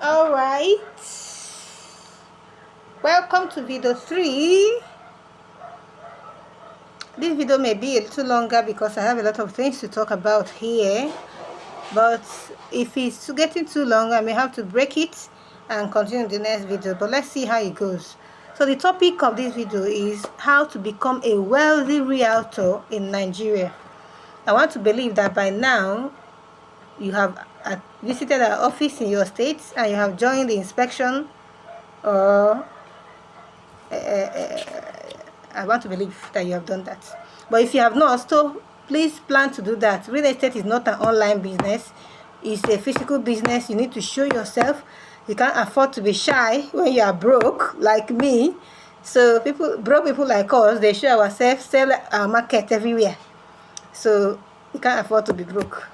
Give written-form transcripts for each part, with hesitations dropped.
All right, welcome to video 3. This video may be a little longer because I have a lot of things to talk about here, but if it's getting too long, I may have to break it and continue the next video. But let's see how it goes. So the topic of this video is how to become a wealthy realtor in Nigeria. I want to believe that by now you have visited our office in your state and you have joined the inspection, or I want to believe that you have done that. But if you have not, so please plan to do that. Real estate is not an online business. It's a physical business. You need to show yourself. You can't afford to be shy when you are broke, like me. So broke people like us, they show ourselves, sell our market everywhere. So you can't afford to be broke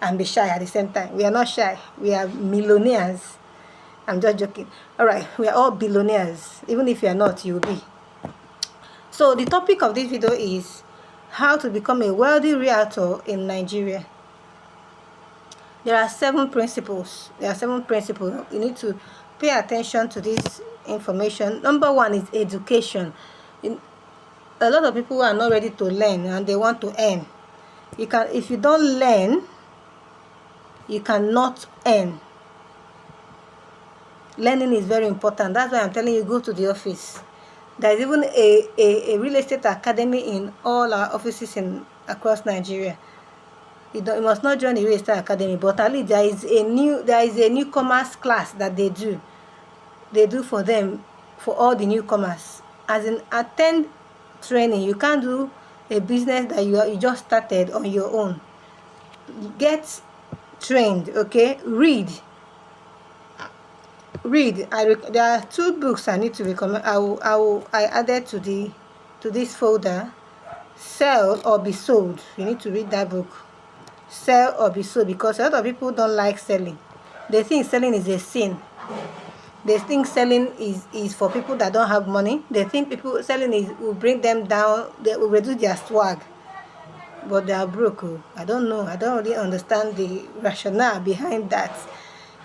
and be shy at the same time. We are not shy. We are millionaires. I'm just joking. All right, we are all billionaires. Even if you are not, you will be. So the topic of this video is how to become a wealthy realtor in Nigeria. There are 7 principles. You need to pay attention to this information. Number 1 is education. A lot of people are not ready to learn and they want to earn. If you don't learn, you cannot earn. Learning is very important. That's why I'm telling you, go to the office. There is even a real estate academy in all our offices across Nigeria. You must not join the real estate academy, but at least there is a newcomers class that they do. They do for them, for all the newcomers. As in, attend training. You can't do a business that you just started on your own. Get trained, okay? Read. There are 2 books I need to recommend. I added to this folder. Sell or Be Sold. You need to read that book. Sell or Be Sold, because a lot of people don't like selling. They think selling is a sin. They think selling is for people that don't have money. They think selling will bring them down. They will reduce their swag. But they are broke. I don't know. I don't really understand the rationale behind that.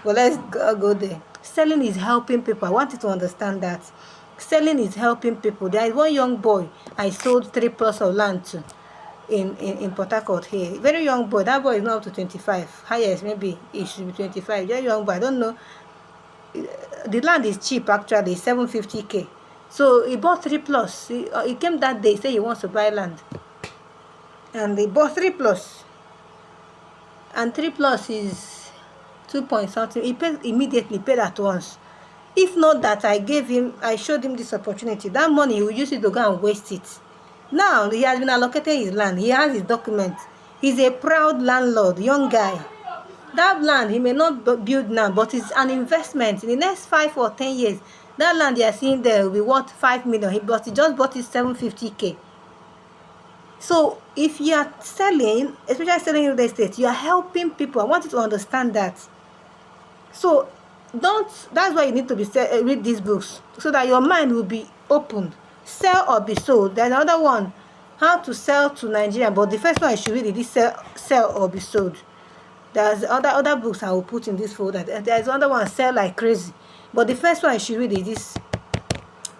But let's go there. Selling is helping people. I want you to understand that. Selling is helping people. There is one young boy I sold 3 plots of land to in Port Harcourt here. Very young boy. That boy is not up to 25. Highest, maybe he should be 25. Very young boy. I don't know. The land is cheap actually, 750k. So he bought 3 plots. He came that day, said he wants to buy land. And he bought 3 plots. And 3 plots is 2 point something. He paid immediately, paid at once. If not that I showed him this opportunity, that money he will use it to go and waste it. Now he has been allocated his land. He has his documents. He's a proud landlord, young guy. That land he may not build now, but it's an investment. In the next 5 or 10 years, that land you are seeing there will be worth 5 million. He just bought it 750k. So if you are selling, especially selling real estate, you are helping people. I want you to understand that. So that's why you need to read these books, so that your mind will be opened. Sell or Be Sold. There's another one, how to sell to Nigeria, but the first one you should read is Sell or Be Sold. There's other books I will put in this folder. There's another one, Sell Like Crazy, but the first one you should read is this,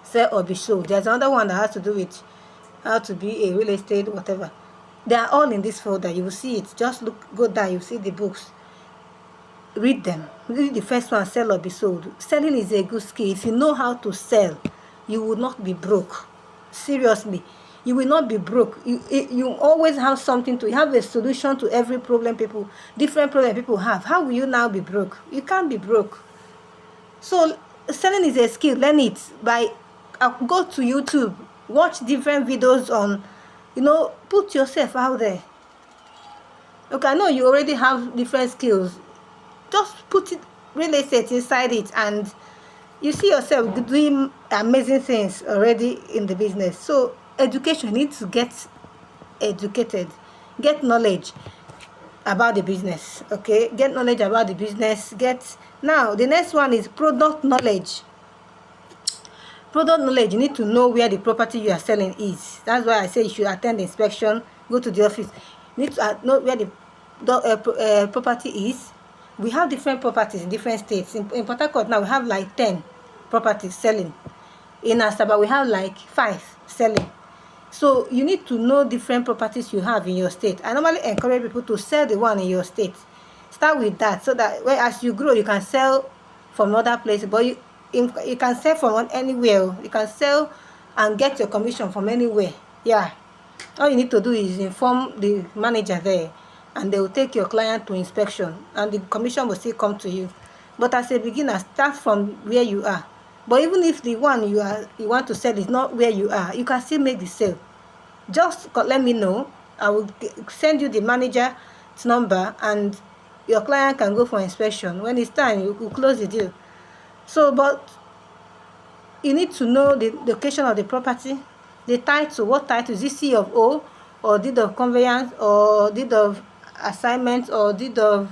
Sell or Be Sold. There's another one that has to do with how to be a real estate whatever. They are all in this folder. You will see it. Just go down, you see the books. Read them. Read the first one, Sell or Be Sold. Selling is a good skill. If you know how to sell, you will not be broke. Seriously, you will not be broke. You always have something to. You have a solution to every problem different problem people have. How will you now be broke? You can't be broke. So selling is a skill. Learn it go to YouTube, watch different videos on. Put yourself out there. Okay, I know you already have different skills. Just put real estate inside it, and you see yourself doing amazing things already in the business. So education, needs to get educated, get knowledge about the business. Okay, get knowledge about the business. Now the next one is product knowledge. Product knowledge, you need to know where the property you are selling is. That's why I say you should attend the inspection, go to the office. You need to know where the property is. We have different properties in different states. In Port Harcourt now, we have like 10 properties selling. In Asaba, we have like 5 selling. So you need to know different properties you have in your state. I normally encourage people to sell the one in your state. Start with that, so that as you grow, you can sell from other places. But you can sell from anywhere. You can sell and get your commission from anywhere. Yeah. All you need to do is inform the manager there, and they will take your client to inspection, and the commission will still come to you. But as a beginner, start from where you are. But even if the one you want to sell is not where you are, you can still make the sale. Just let me know. I will send you the manager's number, and your client can go for inspection. When it's time, you will close the deal. So, but you need to know the location of the property, the title. What title is it? C of O, or deed of conveyance, or deed of assignment, or deed of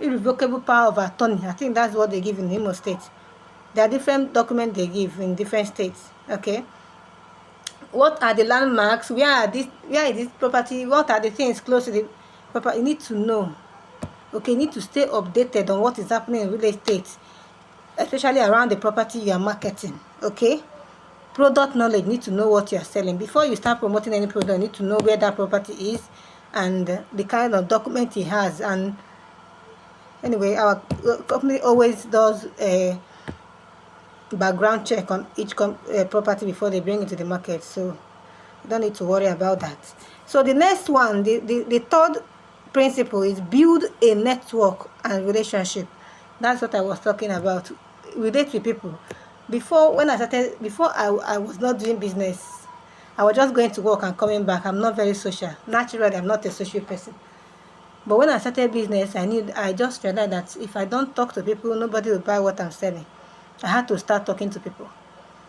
irrevocable power of attorney. I think that's what they give in Imo State. There are different documents they give in different states. Okay. What are the landmarks? Where is this property? What are the things close to the property? You need to know. Okay, you need to stay updated on what is happening in real estate, especially around the property you are marketing. Okay. Product knowledge, you need to know what you are selling. Before you start promoting any product, you need to know where that property is and the kind of document it has. And anyway, our company always does a background check on each property before they bring it to the market, so you don't need to worry about that. So the next one, the third principle is build a network and relationship. That's what I was talking about. Relate with people. Before I was not doing business, I was just going to work and coming back. I'm not very social. Naturally, I'm not a social person. But when I started business, I just realized that if I don't talk to people, nobody will buy what I'm selling. I had to start talking to people.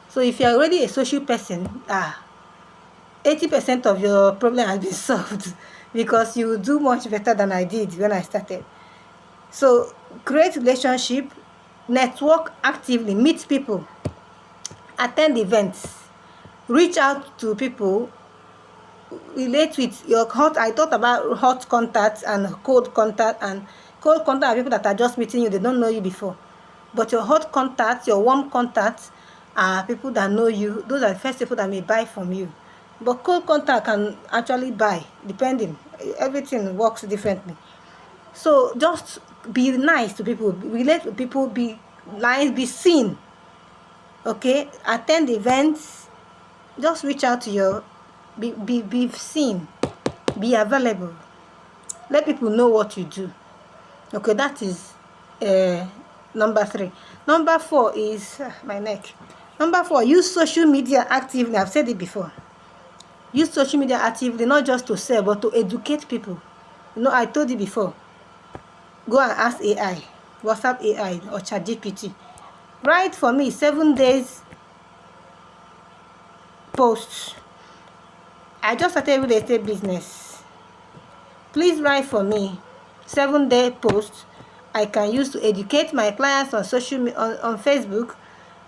So if you're already a social person, 80% of your problem has been solved because you do much better than I did when I started. So create relationship, network actively, meet people, attend events, reach out to people, relate with your I thought about hot contacts and cold contact. And cold contact are people that are just meeting you, they don't know you before. But your hot contacts, your warm contacts are people that know you. Those are the first people that may buy from you. But cold contact can actually buy, depending. Everything works differently. So just be nice to people, relate with people, be nice, be seen. Okay, attend events, just reach out to your, be seen, be available. Let people know what you do. Okay, that is number 3. Number 4 is my neck. Number 4, use social media actively. I've said it before. Use social media actively, not just to sell, but to educate people. You know, I told you before. Go and ask AI, WhatsApp AI or ChatGPT. Write for me 7 days posts. I just started real estate business. Please write for me 7-day posts I can use to educate my clients on on Facebook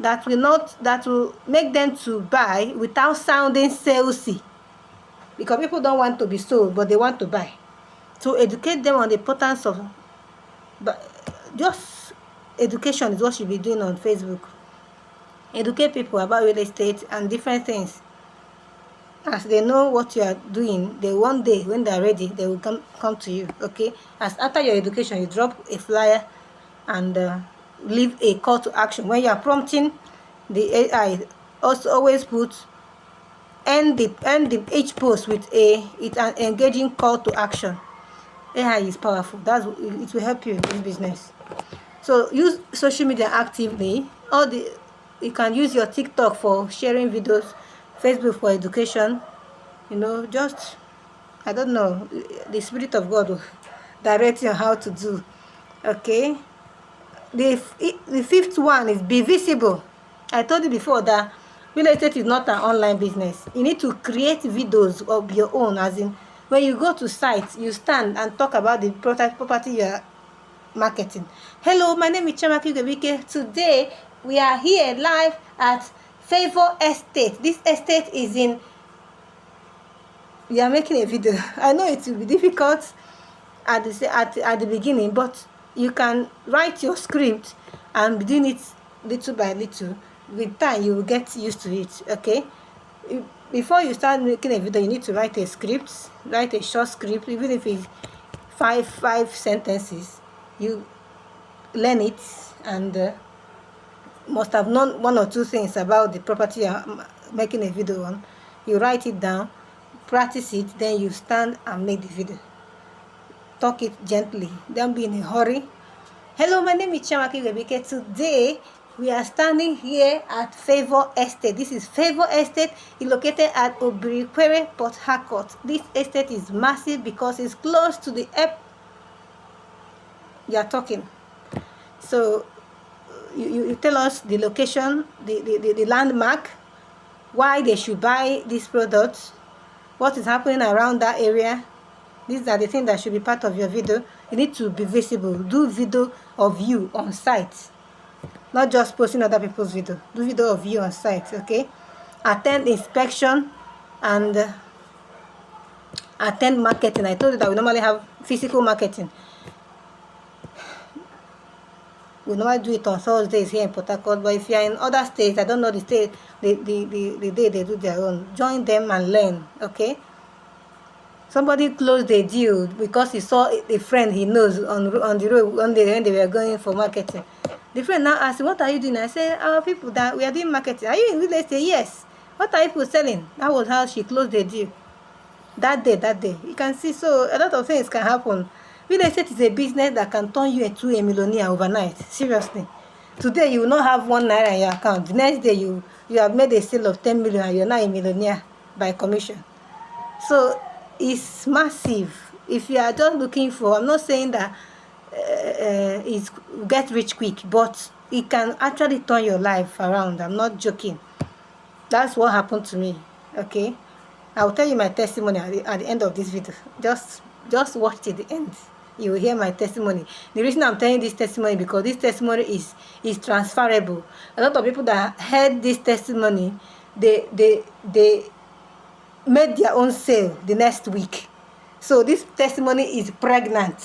that will make them to buy without sounding salesy. Because people don't want to be sold, but they want to buy. So educate them on the importance of, but just education is what you'll be doing on Facebook. Educate people about real estate and different things. As they know what you are doing, they one day when they are ready, they will come to you. Okay. As after your education, you drop a flyer and leave a call to action. When you are prompting the AI, also always put end each post with an engaging call to action. AI is powerful. It will help you in this business. So use social media actively. You can use your TikTok for sharing videos, Facebook for education. You know, just, I don't know, the Spirit of God will direct you on how to do. Okay. The 5th one is be visible. I told you before that real estate is not an online business. You need to create videos of your own, as in when you go to sites, you stand and talk about the property you are marketing. Hello, my name is Chamaki Gebike. Today we are here live at Favor Estate. This estate is in, we are making a video. I know it will be difficult at the beginning, but you can write your script and be doing it little by little. With time you will get used to it. Okay, before you start making a video, you need to write a script, write a short script, even if it's five sentences. You learn it, and must have known one or two things about the property you're making a video on. You write it down, practice it, then you stand and make the video. Talk it gently, don't be in a hurry. Hello, my name is Chamaki Rebeke. Today we are standing here at Favor Estate. This is Favor Estate, located at Obirikwere, Port Harcourt. This estate is massive because it's close to the airport. You are talking. So you tell us the location, the landmark, why they should buy this product, what is happening around that area. These are the things that should be part of your video. You need to be visible. Do video of you on site, not just posting other people's video. Do video of you on site. Okay, attend inspection and attend marketing. I told you that we normally have physical marketing. We normally do it on Thursdays here in Port Harcourt, but if you are in other states, I don't know the state, the day they do their own, join them and learn. Okay, somebody closed a deal because he saw a friend he knows on the road one day when they were going for marketing. The friend now asked, "What are you doing?" I said, "Our people that we are doing marketing." "Are you in real estate?" "Yes." "What are people selling?" That was how she closed the deal. That day. You can see, so a lot of things can happen. Real estate is a business that can turn you into a millionaire overnight. Seriously. Today you will not have 1 naira in your account. The next day you have made a sale of 10 million and you're now a millionaire by commission. So it's massive. If you are just looking for, I'm not saying that it's get rich quick, but it can actually turn your life around. I'm not joking. That's what happened to me. Okay, I'll tell you my testimony at the end of this video. Just watch till the end. You will hear my testimony. The reason I'm telling this testimony, because this testimony is transferable. A lot of people that heard this testimony, they made their own sale the next week. So this testimony is pregnant.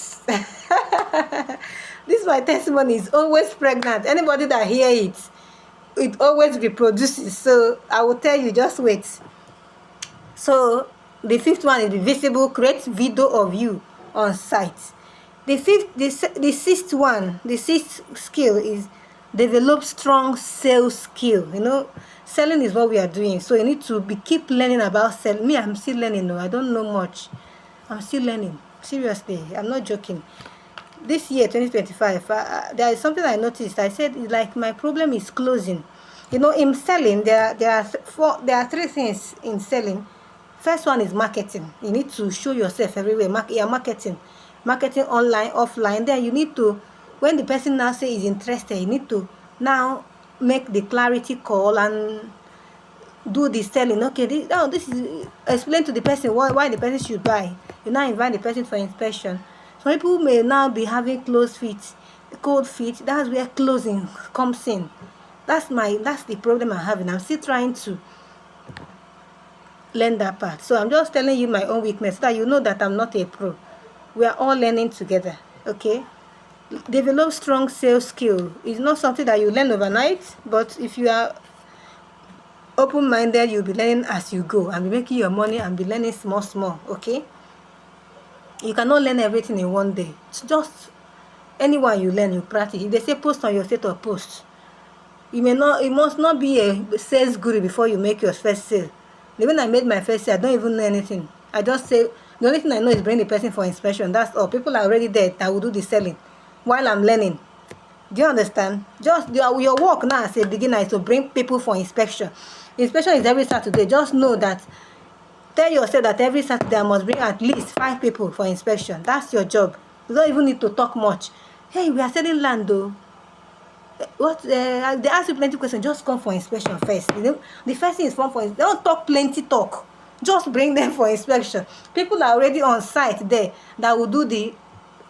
This my testimony is always pregnant. Anybody that hear it always reproduces. So I will tell you, just wait. So the fifth one is the visible. Create video of you on site. The sixth skill is develop strong sales skill. You know, selling is what we are doing. So you need to keep learning about selling. Me, I'm still learning. No, I don't know much. I'm still learning. Seriously, I'm not joking. This year, 2025, there is something I noticed. I said, like, my problem is closing. You know, in selling, there are three things in selling. First one is marketing. You need to show yourself everywhere. You're marketing online, offline. Then you need to, when the person now say is interested, you need to now make the clarity call and do the selling. Okay, this is explain to the person why the person should buy. You now invite the person for inspection. Some people may now be having closed feet, cold feet. That's where closing comes in. That's the problem I'm having. I'm still trying to learn that part. So I'm just telling you my own weakness so that you know that I'm not a pro. We are all learning together. Okay, develop strong sales skill. It's not something that you learn overnight, but if you are open-minded, you'll be learning as you go and be making your money and be learning small. Okay, you cannot learn everything in one day. It's just anyone you learn, you practice. If they say post on your status, post. You must not be a sales guru before you make your first sale. When I made my first sale, I don't even know anything. I just say, the only thing I know is bring the person for inspection. That's all. People are already there that will do the selling while I'm learning. Do you understand? Just your work now as a beginner is to bring people for inspection. Inspection is every Saturday. Just know that. Tell yourself that every Saturday I must bring at least 5 people for inspection. That's your job. You don't even need to talk much. Hey, we are selling land though. They ask you plenty questions. Just come for inspection first. You know, the first thing is come for inspection. Don't talk plenty talk. Just bring them for inspection. People are already on site there that will do the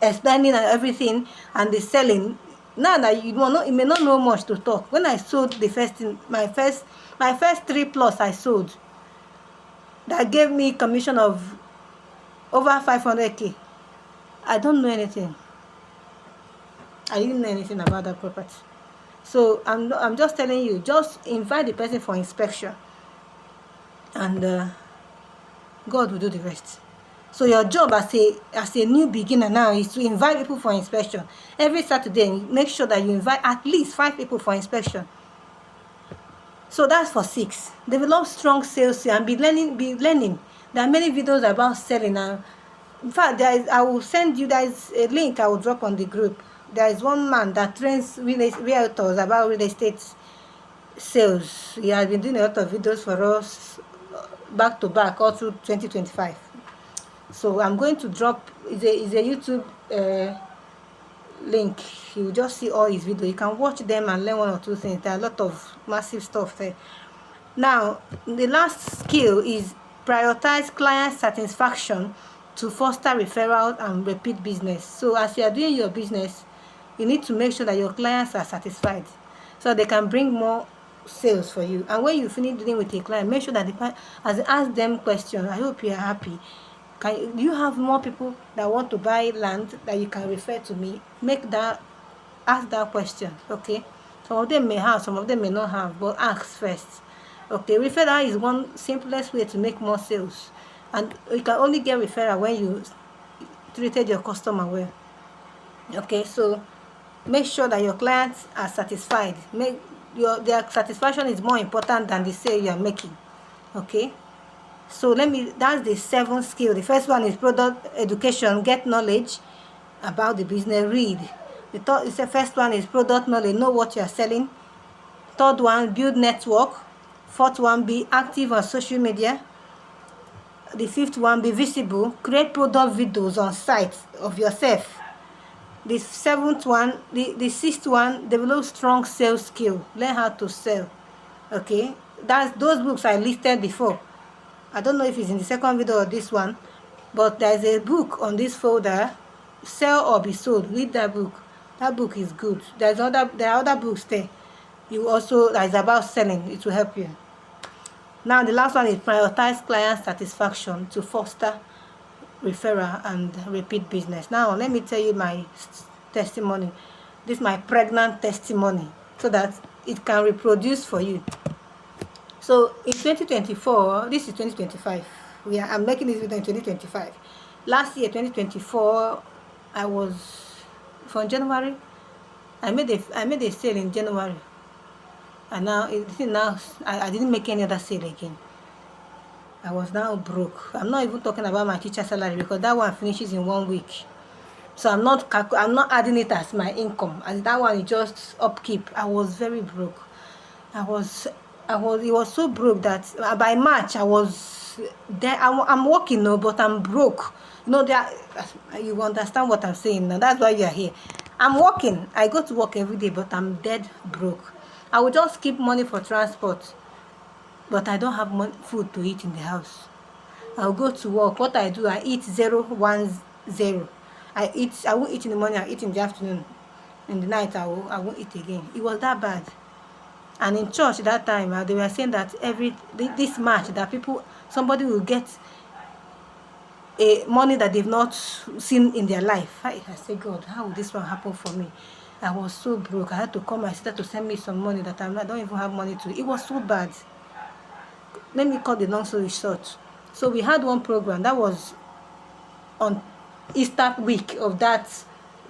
explaining and everything and the selling. Now that you may not know much to talk. When I sold the first thing, my first 3+ I sold, that gave me commission of over 500K. I don't know anything. I didn't know anything about that property. So I'm just telling you, just invite the person for inspection, and God will do the rest. So your job as a new beginner now is to invite people for inspection. Every Saturday, make sure that you invite at least 5 people for inspection. So that's for 6. Develop strong sales and be learning. There are many videos about selling now. In fact, I will send you, there is a link I will drop on the group. There is one man that trains realtors about real estate sales. He has been doing a lot of videos for us back to back all through 2025. So I'm going to drop, is a YouTube link. You just see all his videos. You can watch them and learn 1 or 2 things. There are a lot of massive stuff there. Now, the last skill is prioritize client satisfaction to foster referrals and repeat business. So as you are doing your business, you need to make sure that your clients are satisfied so they can bring more sales for you. And when you finish dealing with a client, make sure that the client, as you ask them questions, I hope you are happy. Do you have more people that want to buy land that you can refer to me? Ask that question, okay? Some of them may have, some of them may not have, but ask first. Okay, referral is one simplest way to make more sales, and you can only get referral when you treated your customer well. Okay, so make sure that your clients are satisfied. Their satisfaction is more important than the sale you are making. Okay, so that's the 7th skill. The first one is product education, get knowledge about the business, read. The first one is product knowledge, know what you are selling. Third one, build network. Fourth one, be active on social media. The 5th one, be visible, create product videos on site of yourself. The 7th one, the 6th one, develop strong sales skill, learn how to sell. Okay, those books I listed before. I don't know if it's in the second video or this one, but there's a book on this folder, Sell or Be Sold. Read that book. That book is good. There are other books there. That is about selling. It will help you. Now the last one is prioritize client satisfaction to foster referral and repeat business. Now let me tell you my testimony. This is my pregnant testimony so that it can reproduce for you. So in 2024, this is 2025. I'm making this video in 2025. Last year, 2024, I was from January. I made a sale in January, and now I didn't make any other sale again. I was now broke. I'm not even talking about my teacher salary because that one finishes in 1 week. So I'm not adding it as my income. As that one is just upkeep. I was very broke. It was so broke that by March I was there. I'm working now, but I'm broke. You understand what I'm saying now. That's why you are here. I'm working. I go to work every day, but I'm dead broke. I will just keep money for transport, but I don't have food to eat in the house. I'll go to work. What I do, I eat 0-1-0. I won't eat in the morning. I eat in the afternoon. In the night, I won't eat again. It was that bad. And in church that time, they were saying that this March that somebody will get a money that they've not seen in their life. I said, God, how will this one happen for me? I was so broke. I had to call my sister to send me some money that I don't even have money to. It was so bad. Let me cut the long story short. So we had one program that was on Easter week of that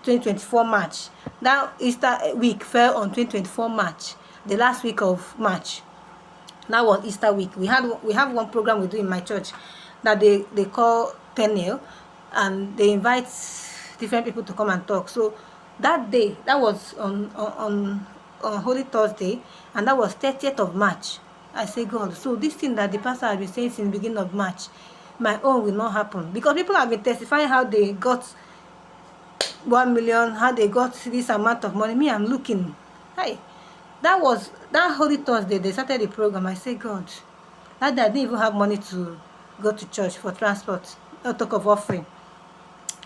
2024 March. That Easter week fell on 2024 March, the last week of March. That was Easter week. We have one program we do in my church that they call panel, and they invite different people to come and talk. So that day, that was on Holy Thursday, and that was 30th of March. I say, God, so this thing that the pastor has been saying since the beginning of March, my own will not happen. Because people have been testifying how they got 1 million, how they got this amount of money. Me, I'm looking. Hey, that Holy Thursday, they started the program. I say, God, that day I didn't even have money to go to church for transport, not talk of offering.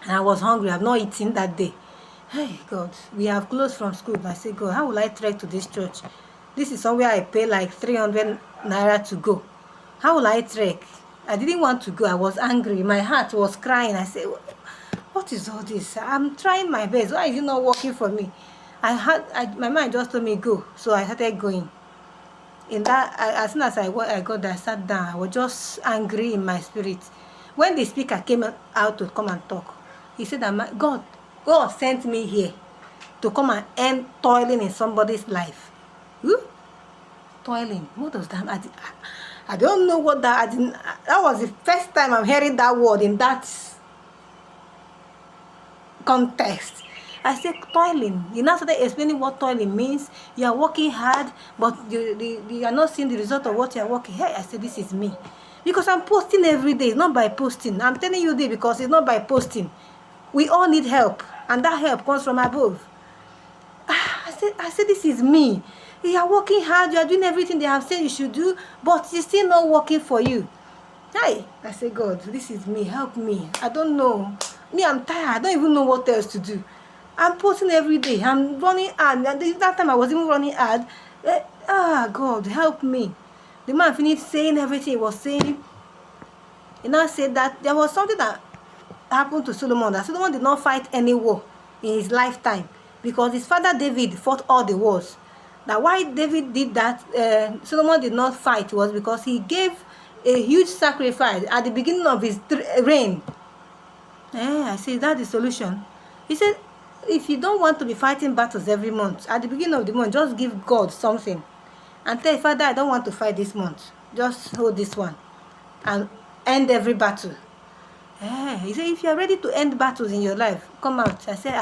And I was hungry. I've not eaten that day. Hey, God, we have closed from school. I say, God, how will I trek to this church? This is somewhere I pay like 300 naira to go. How will I trek? I didn't want to go. I was angry. My heart was crying. I said, what what is all this? I'm trying my best. Why is it not working for me? My mind just told me go, so I started going. In that, as soon as I got there, I sat down. I was just angry in my spirit. When the speaker came out to come and talk, he said that God sent me here to come and end toiling in somebody's life. Toiling. What does that mean? I don't know what that. That was the first time I'm hearing that word in that context. I said toiling. You now started explaining what toiling means. You are working hard, but you are not seeing the result of what you are working. Hey, I said, this is me. Because I'm posting every day. It's not by posting. I'm telling you this because it's not by posting. We all need help. And that help comes from above. I said, this is me. You are working hard. You are doing everything they have said you should do, but it's still not working for you. Hey, I said, God, this is me. Help me. I don't know. Me, I'm tired. I don't even know what else to do. I'm posting every day. I'm running ad. That time I was even running ad. God, help me. The man finished saying everything he was saying. He now said that there was something that happened to Solomon. That Solomon did not fight any war in his lifetime because his father David fought all the wars. Now, why David did that, Solomon did not fight, was because he gave a huge sacrifice at the beginning of his reign. I said, that's the solution. He said, if you don't want to be fighting battles every month, at the beginning of the month, just give God something. And tell Father, I don't want to fight this month. Just hold this one. And end every battle. He said, if you are ready to end battles in your life, come out. I said,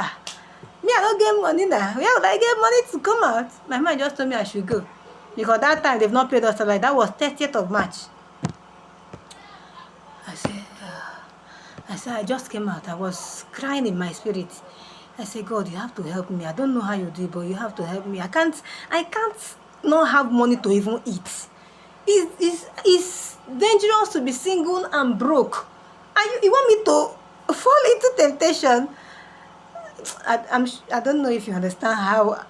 me, I don't get money now. Where would I get money to come out? My man just told me I should go. Because that time, they've not paid us salary. That was 30th of March. I said, I just came out. I was crying in my spirit. I said, God, you have to help me. I don't know how you do it, but you have to help me. I can't not have money to even eat. It's dangerous to be single and broke. And you want me to fall into temptation? I don't know if you understand how.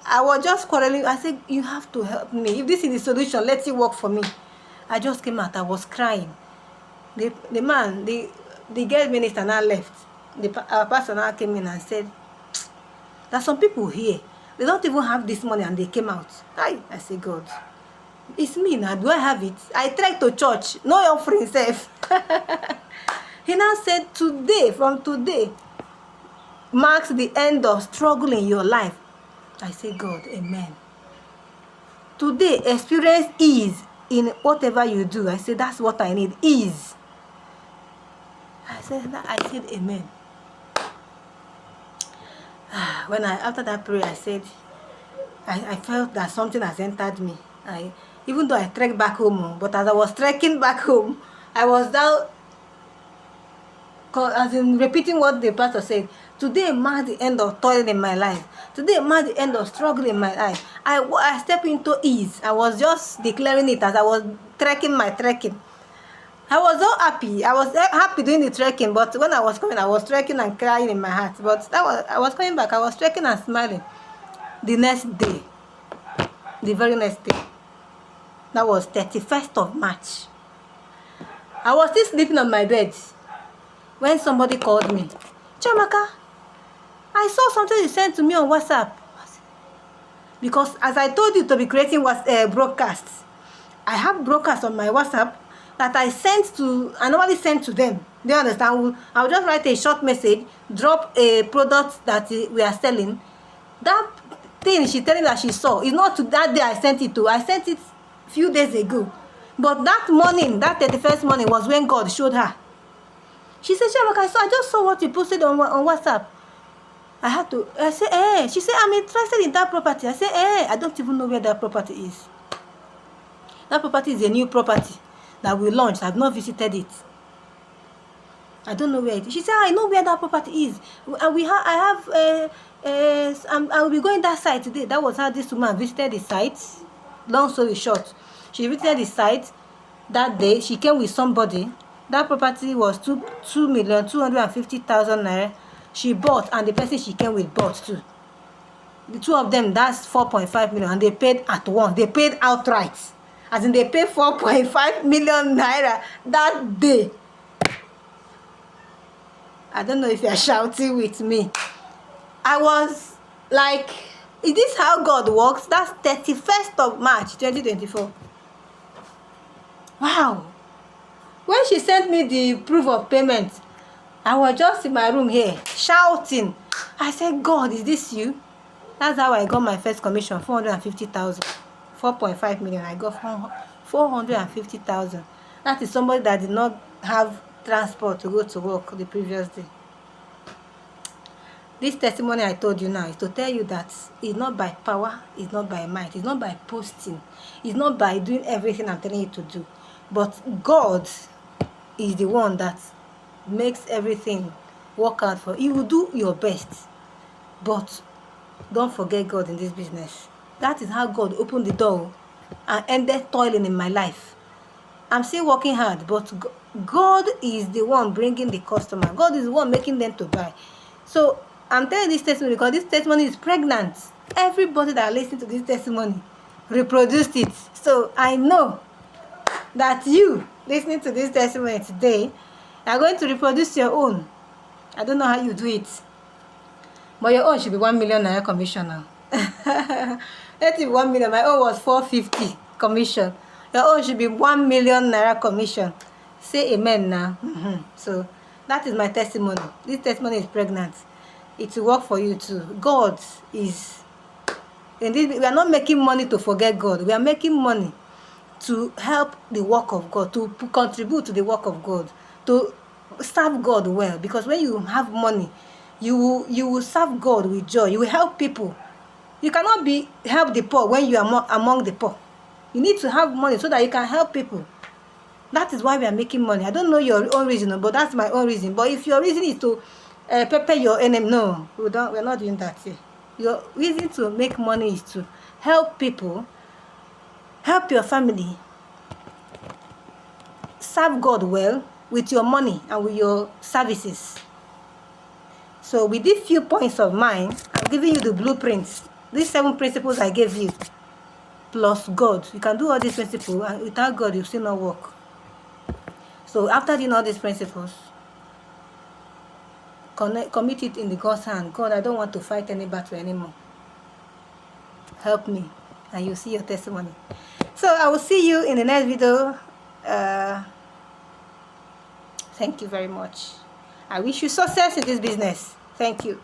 I was just quarreling. I said, you have to help me. If this is the solution, let it work for me. I just came out. I was crying. The guest minister now left. Our pastor now came in and said, there's some people here. They don't even have this money and they came out. I said, God, it's me now. Do I have it? I tried to church. No offering self. He now said, from today, marks the end of struggle in your life. I say, God, amen. Today, experience ease in whatever you do. I say, that's what I need, ease. I said, amen. After that prayer, I said, I felt that something has entered me. Even though I trekked back home, but as I was trekking back home, I was down, as in repeating what the pastor said. Today marks the end of toil in my life. Today marks the end of struggle in my life. I step into ease. I was just declaring it as I was trekking my trekking. I was so happy. I was happy doing the trekking, but when I was coming, I was trekking and crying in my heart. But I was coming back. I was trekking and smiling. The next day, the very next day, that was 31st of March. I was still sleeping on my bed when somebody called me. Chiamaka, I saw something you sent to me on WhatsApp. Because as I told you to be creating broadcasts, I have broadcasts on my WhatsApp that I normally send to them. Do you understand? I'll just write a short message, drop a product that we are selling. That thing she's telling that she saw is not to that day I sent it to. I sent it a few days ago. But that morning, that 31st morning, was when God showed her. She said, Chiamaka, I just saw what you posted on WhatsApp. I said, She said, I'm interested in that property. I said, I don't even know where that property is. That property is a new property that we launched. I've not visited it. I don't know where it is. She said, I know where that property is. I will be going that site today. That was how this woman visited the site. Long story short, she visited the site that day. She came with somebody. That property was 2,250,000 naira. She bought, and the person she came with bought too. The two of them, that's 4.5 million, and they paid at once. They paid outright. As in, they paid 4.5 million naira that day. I don't know if you're shouting with me. I was like, is this how God works? That's 31st of March 2024. Wow. When she sent me the proof of payment, I was just in my room here shouting. I said, God, is this you? That's how I got my first commission, 450,000. 4.5 million. I got 450,000. That is somebody that did not have transport to go to work the previous day. This testimony I told you now is to tell you that it's not by power, it's not by might, it's not by posting, it's not by doing everything I'm telling you to do. But God is the one that makes everything work out for you. You will do your best, but don't forget God in this business. That is how God opened the door and ended toiling in my life. I'm still working hard, but God is the one bringing the customer. God is the one making them to buy. So I'm telling this testimony because this testimony is pregnant. Everybody that listens to this testimony reproduced it. So I know that you listening to this testimony today are going to reproduce your own. I don't know how you do it, but your own should be 1 million naira commission now. Let it be 1 million. My own was 450 commission. Your own should be 1 million naira commission. Say amen now. So that is my testimony. This testimony is pregnant. It will work for you too. God is in this. We are not making money to forget God. We are making money to help the work of God, to contribute to the work of God, to serve God well. Because when you have money, you will serve God with joy. You will help people. You cannot help the poor when you are among the poor. You need to have money so that you can help people. That is why we are making money. I don't know your own reason, but that's my own reason. But if your reason is to prepare your enemy, no, we're not doing that here. Your reason to make money is to help people, help your family, serve God well with your money and with your services. So with these few points of mine, I'm giving you the blueprints. These 7 principles I gave you, plus God. You can do all these principles, and without God, you still not work. So after doing all these principles, commit it in the God's hand. God, I don't want to fight any battle anymore. Help me, and you'll see your testimony. So I will see you in the next video. Thank you very much. I wish you success in this business. Thank you.